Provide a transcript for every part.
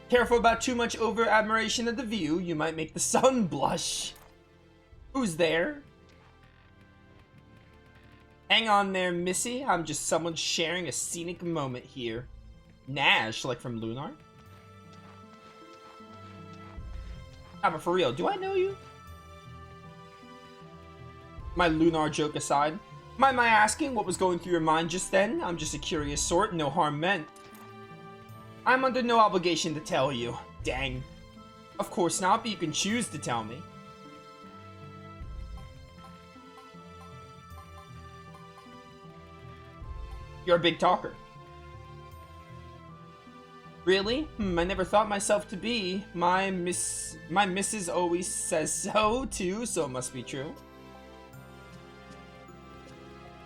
Careful about too much over-admiration of the view. You might make the sun blush. Who's there? Hang on there, Missy. I'm just someone sharing a scenic moment here. Nash, like from Lunar? Ah, but for real, do I know you? My Lunar joke aside. Mind my asking what was going through your mind just then? I'm just a curious sort, no harm meant. I'm under no obligation to tell you. Dang. Of course not, but you can choose to tell me. You're a big talker. Really? I never thought myself to be. My missus always says so, too, so it must be true.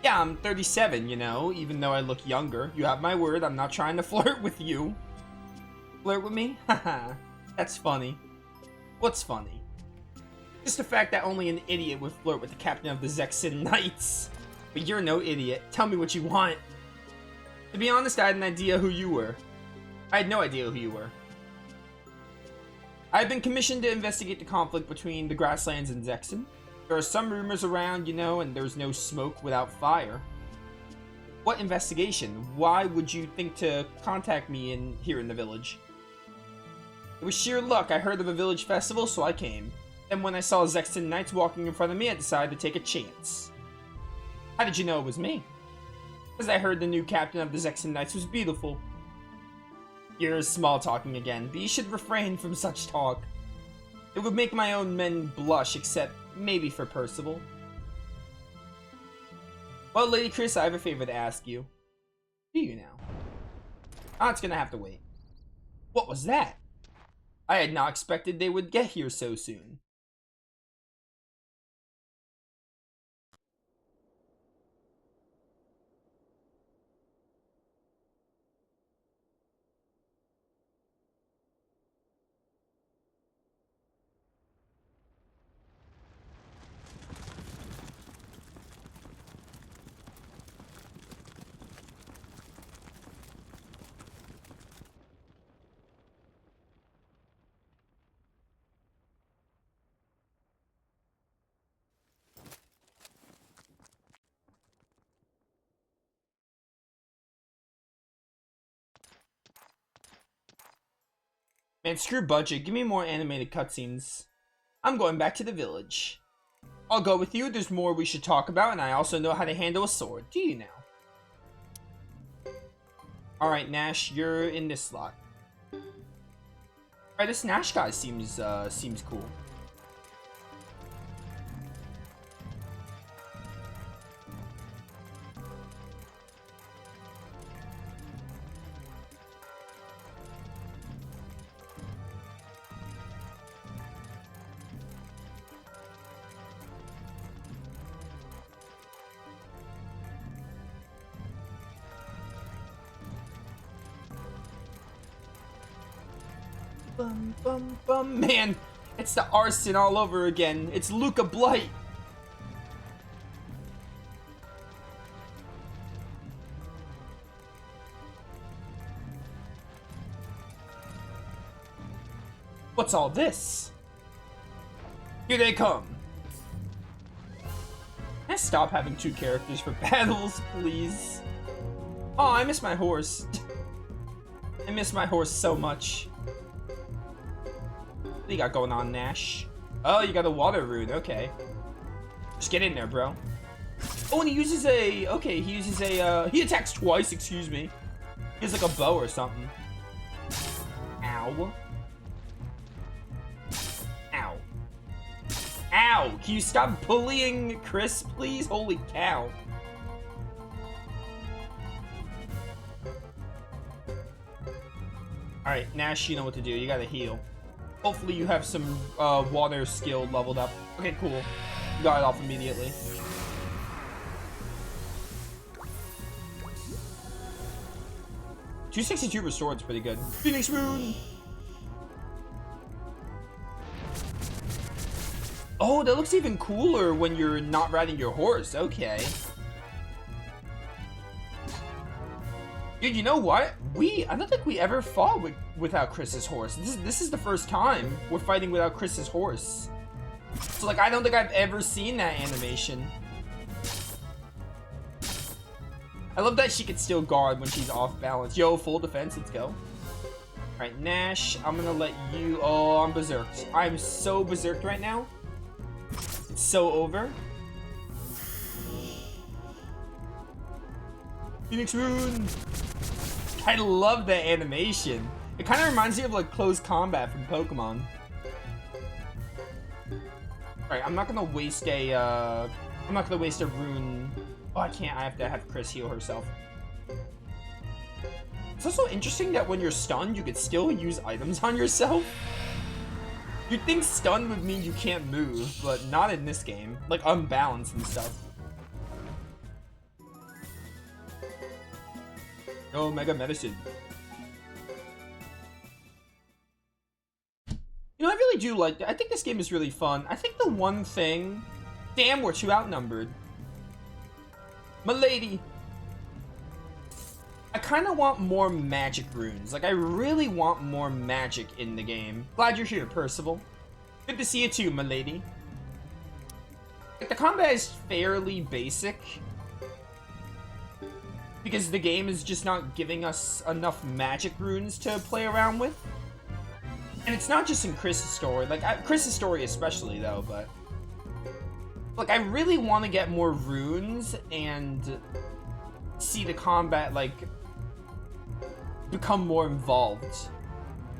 Yeah, I'm 37, you know, even though I look younger. You have my word, I'm not trying to flirt with you. Flirt with me? Haha, that's funny. What's funny? Just the fact that only an idiot would flirt with the captain of the Zexin Knights. But you're no idiot. Tell me what you want. To be honest, I had an idea who you were. I had no idea who you were. I've been commissioned to investigate the conflict between the grasslands and Zexin. There are some rumors around, you know, and there's no smoke without fire. What investigation? Why would you think to contact me here in the village? It was sheer luck. I heard of a village festival, so I came. Then when I saw Zexin Knights walking in front of me, I decided to take a chance. How did you know it was me? Because I heard the new captain of the Zexin Knights was beautiful. You're small talking again, but you should refrain from such talk. It would make my own men blush, except maybe for Percival. Well, Lady Chris, I have a favor to ask you. Do you now? Ah, it's gonna have to wait. What was that? I had not expected they would get here so soon. Man, screw budget. Give me more animated cutscenes. I'm going back to the village. I'll go with you. There's more we should talk about, and I also know how to handle a sword. Do you now? Alright, Nash, you're in this slot. Alright, this Nash guy seems cool. Bum, bum, bum. Man, it's the arson all over again. It's Luca Blight. What's all this? Here they come. Can I stop having two characters for battles, please? Oh, I miss my horse. I miss my horse so much. What do you got going on, Nash? Oh, you got a water rune. Okay. Just get in there, bro. Oh, and he uses a... Okay, he uses a... He attacks twice, excuse me. He has like a bow or something. Ow. Ow. Ow! Can you stop bullying Chris, please? Holy cow. Alright, Nash, you know what to do. You gotta heal. Hopefully you have some water skill leveled up. Okay, cool. You got it off immediately. $262 restored's pretty good. Phoenix Rune! Oh, that looks even cooler when you're not riding your horse. Okay. Dude, you know what? I don't think we ever fought without Chris's horse. This is the first time we're fighting without Chris's horse. So, like, I don't think I've ever seen that animation. I love that she can still guard when she's off balance. Yo, full defense, let's go. Alright, Nash, I'm gonna let you... Oh, I'm berserked. I'm so berserked right now. It's so over. Phoenix Rune! I love that animation. It kind of reminds me of like close combat from Pokemon. Alright, I'm not gonna waste a rune. Oh, I can't. I have to have Chris heal herself. It's also interesting that when you're stunned, you could still use items on yourself. You'd think stun would mean you can't move, but not in this game. Like unbalanced and stuff. No Mega Medicine. You know, I really do like that. I think this game is really fun. I think the one thing... Damn, we're too outnumbered. Milady. I kind of want more magic runes. Like, I really want more magic in the game. Glad you're here, Percival. Good to see you too, milady. Like, the combat is fairly basic. Because the game is just not giving us enough magic runes to play around with. And it's not just in Chris's story. Like, Chris's story especially, though, but... Like, I really want to get more runes and see the combat, like, become more involved.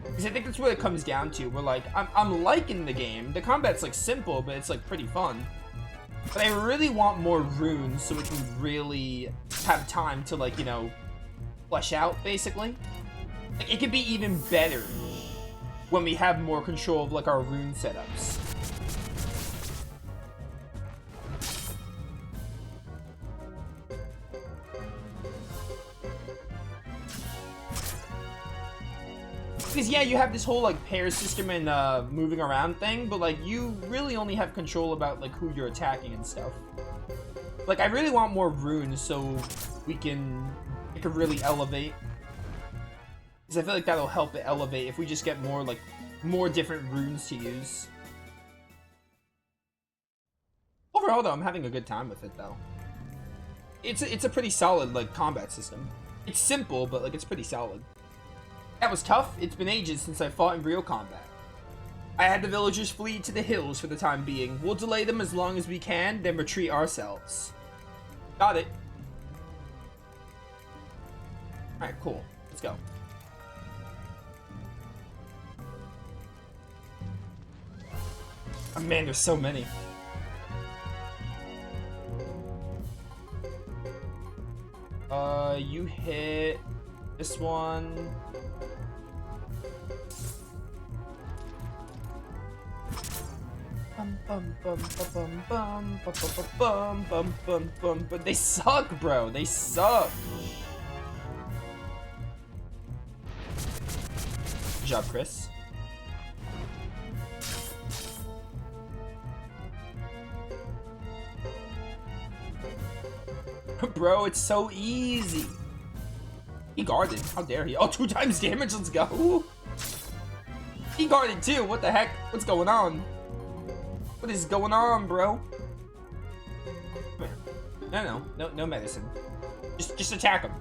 Because I think that's what it comes down to. We're like, I'm liking the game. The combat's, like, simple, but it's, like, pretty fun. But I really want more runes so we can really have time to, like, you know, flesh out, basically. Like, it could be even better when we have more control of, like, our rune setups. Because, yeah, you have this whole, like, pair system and moving around thing, but, like, you really only have control about, like, who you're attacking and stuff. Like, I really want more runes so it can really elevate. Because I feel like that'll help it elevate if we just get more, like, more different runes to use. Overall, though, I'm having a good time with it, though. It's a pretty solid, like, combat system. It's simple, but, like, it's pretty solid. That was tough. It's been ages since I fought in real combat. I had the villagers flee to the hills for the time being. We'll delay them as long as we can, then retreat ourselves. Got it. Alright, cool. Let's go. Oh man, there's so many. You hit this one. But they suck, bro. They suck. Good job, Chris. Bro, it's so easy. He guarded. How dare he? Oh, 2 times damage. Let's go. He guarded too. What the heck? What's going on? What is going on, bro? Come here. No medicine. Just attack him.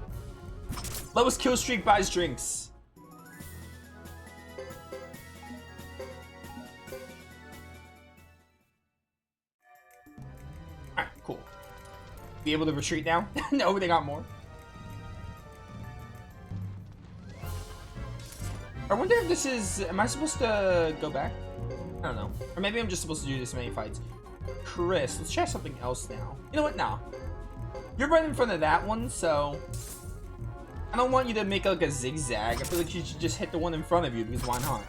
Lowest kill streak buys drinks. Alright, cool. Be able to retreat now? No, they got more. I wonder if this is... Am I supposed to go back? I don't know. Or maybe I'm just supposed to do this many fights. Chris, let's try something else now. You know what? No. You're right in front of that one, so... I don't want you to make like a zigzag. I feel like you should just hit the one in front of you, because why not?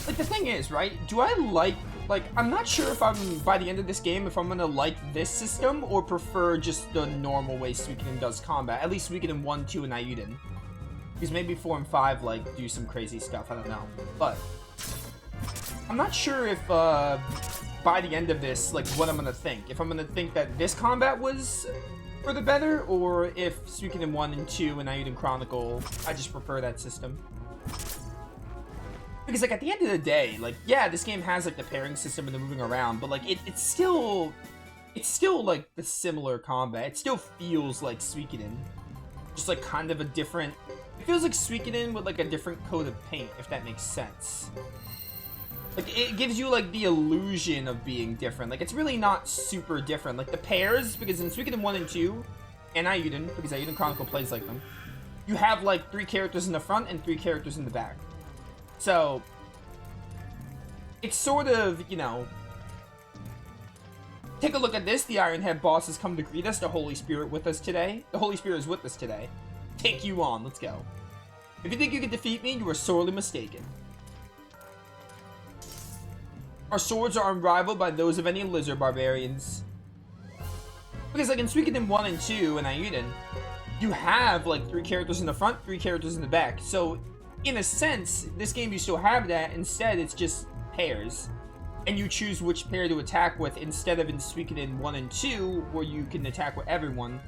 Like, the thing is, right? Do I like, I'm not sure if I'm, by the end of this game, if I'm gonna like this system or prefer just the normal way Suikoden does combat. At least Suikoden 1, 2, and Ayuden. Because maybe 4 and 5, like, do some crazy stuff. I don't know. But, I'm not sure if, by the end of this, like, what I'm gonna think. If I'm gonna think that this combat was for the better, or if Suikoden 1 and 2 and Naiden Chronicle, I just prefer that system. Because, like, at the end of the day, like, yeah, this game has, like, the pairing system and the moving around, but, like, it's still, like, the similar combat. It still feels like Suikoden. Just, like, kind of a different... It feels like Suikoden with, like, a different coat of paint, if that makes sense. Like, it gives you, like, the illusion of being different. Like, it's really not super different. Like, the pairs, because in Suikoden 1 and 2, and Naiden, because Naiden Chronicle plays like them, you have, like, 3 characters in the front and 3 characters in the back. So, it's sort of, you know... Take a look at this. The Ironhead boss has come to greet us. The Holy Spirit with us today. The Holy Spirit is with us today. Take you on. Let's go. If you think you can defeat me, you are sorely mistaken. Our swords are unrivaled by those of any lizard barbarians. Because, like, in Suikoden 1 and 2 and Naiden, you have, like, 3 characters in the front, 3 characters in the back. So, in a sense, this game you still have that. Instead, it's just pairs. And you choose which pair to attack with, instead of in Suikoden 1 and 2, where you can attack with everyone,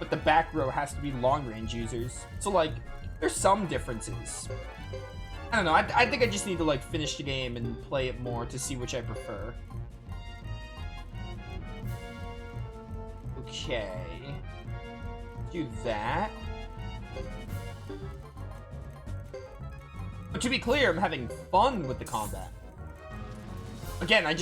but the back row has to be long-range users. So, like, there's some differences. I don't know, I think I just need to, like, finish the game and play it more to see which I prefer. Okay. Do that. But to be clear, I'm having fun with the combat. Again, I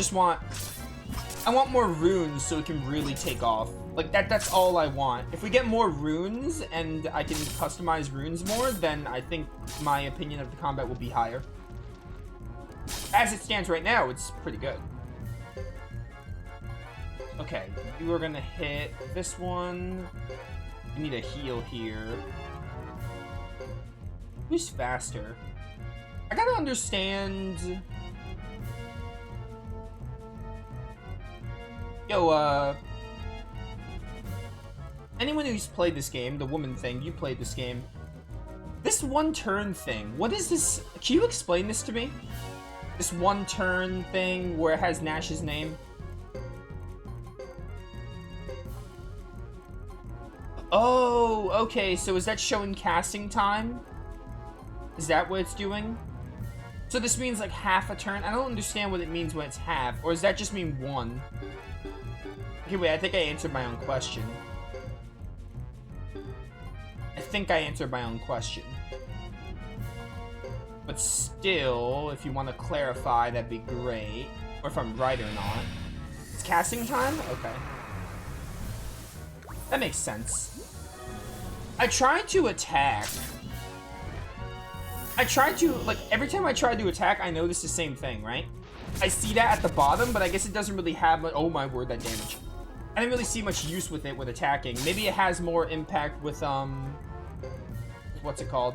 want more runes so it can really take off. Like, that's all I want. If we get more runes and I can customize runes more, then I think my opinion of the combat will be higher. As it stands right now, it's pretty good. Okay, you are gonna hit this one. I need a heal here. Who's faster? I gotta understand... Yo, anyone who's played this game, the woman thing, you played this game. This one-turn thing, what is this? Can you explain this to me? This one-turn thing where it has Nash's name? Oh, okay, so is that showing casting time? Is that what it's doing? So this means like half a turn? I don't understand what it means when it's half, or does that just mean 1? Okay, wait, I think I answered my own question. I think I answered my own question. But still, if you want to clarify, that'd be great. Or if I'm right or not. It's casting time? Okay. That makes sense. I tried to attack. Like, every time I try to attack, I notice the same thing, right? I see that at the bottom, but I guess it doesn't really have, like, oh my word, that damage. I didn't really see much use with it with attacking. Maybe it has more impact with, what's it called?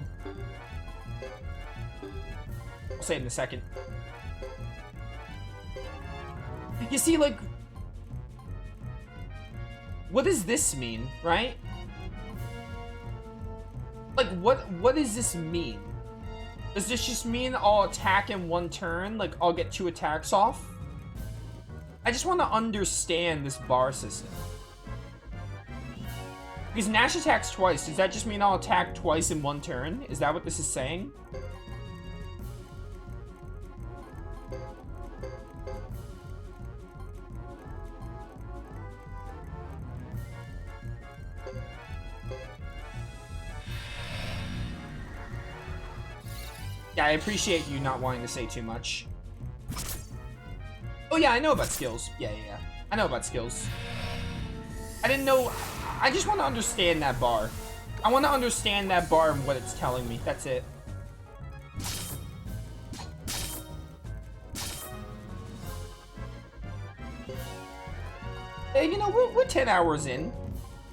I'll say it in a second. You see, like... What does this mean, right? Like, what does this mean? Does this just mean I'll attack in 1 turn? Like, I'll get 2 attacks off? I just want to understand this bar system. Because Nash attacks twice. Does that just mean I'll attack twice in 1 turn? Is that what this is saying? Yeah, I appreciate you not wanting to say too much. Oh yeah, I know about skills. Yeah. I know about skills. I didn't know... I just want to understand that bar. I want to understand that bar and what it's telling me. That's it. Hey, you know, we're 10 hours in.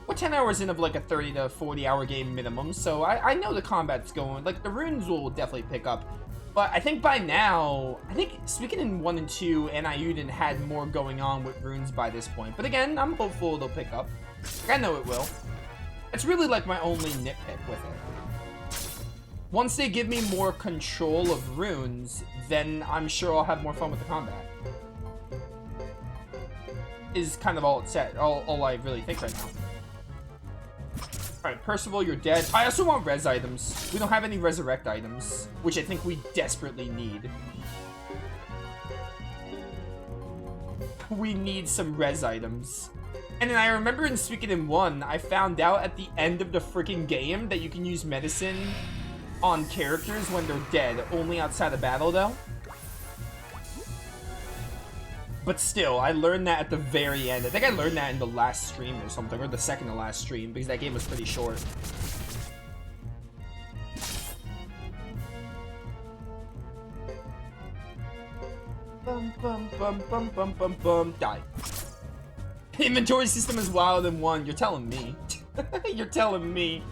We're 10 hours in of like a 30 to 40 hour game minimum, so I know the combat's going. Like, the runes will definitely pick up. But I think by now, I think Suikoden 1 and 2 and Naiden had more going on with runes by this point. But again, I'm hopeful it'll pick up. Like, I know it will. It's really like my only nitpick with it. Once they give me more control of runes, then I'm sure I'll have more fun with the combat. Is kind of all it said. All I really think right now. Alright, Percival, you're dead. I also want res items. We don't have any resurrect items, which I think we desperately need. We need some res items. And then I remember in Suikoden 1, I found out at the end of the freaking game that you can use medicine on characters when they're dead, only outside of battle though. But still, I learned that at the very end. I think I learned that in the last stream or something, or the second to last stream, because that game was pretty short. Bum bum bum bum bum bum bum. Die. Inventory system is wild in 1. You're telling me. You're telling me.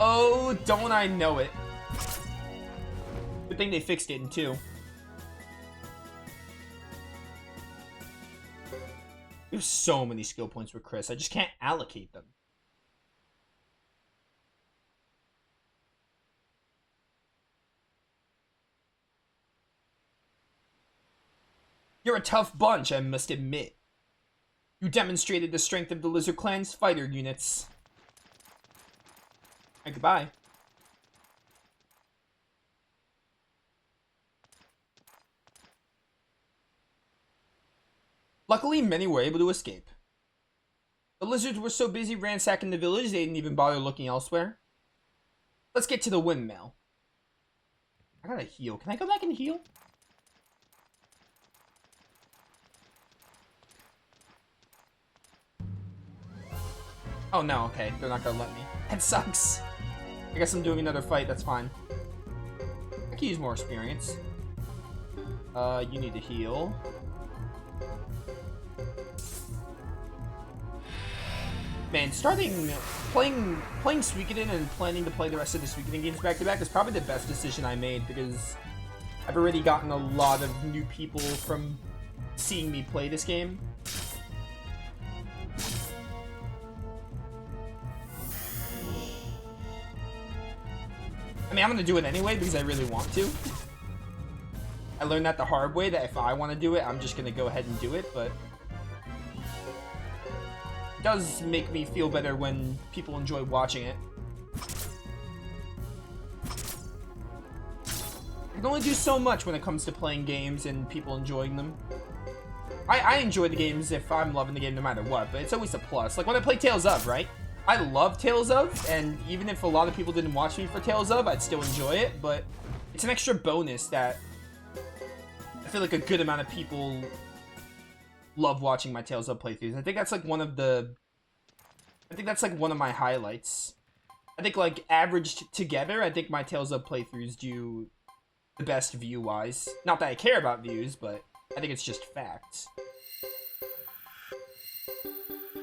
Oh, don't I know it. Good thing they fixed it in 2. There's so many skill points with Chris. I just can't allocate them. You're a tough bunch, I must admit. You demonstrated the strength of the Lizard Clan's fighter units. Right, goodbye. Luckily, many were able to escape. The lizards were so busy ransacking the village, they didn't even bother looking elsewhere. Let's get to the windmill. I gotta heal. Can I go back and heal? Oh no, okay. They're not gonna let me. That sucks. I guess I'm doing another fight, that's fine. I can use more experience. You need to heal. Man, playing Suikoden and planning to play the rest of the Suikoden games back to back is probably the best decision I made, because I've already gotten a lot of new people from seeing me play this game. I mean, I'm gonna do it anyway because I really want to. I learned that the hard way, that if I want to do it, I'm just gonna go ahead and do it, but it does make me feel better when people enjoy watching it. I can only do so much when it comes to playing games and people enjoying them. I enjoy the games if I'm loving the game no matter what, but it's always a plus. Like when I play Tales of, right? I love Tales of, and even if a lot of people didn't watch me for Tales of, I'd still enjoy it, but it's an extra bonus that I feel like a good amount of people love watching my Tales of playthroughs. I think that's like one of my highlights. I think like averaged together, I think my Tales of playthroughs do the best view-wise. Not that I care about views, but I think it's just facts.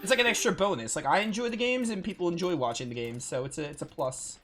It's like an extra bonus. Like I enjoy the games and people enjoy watching the games, so it's a plus.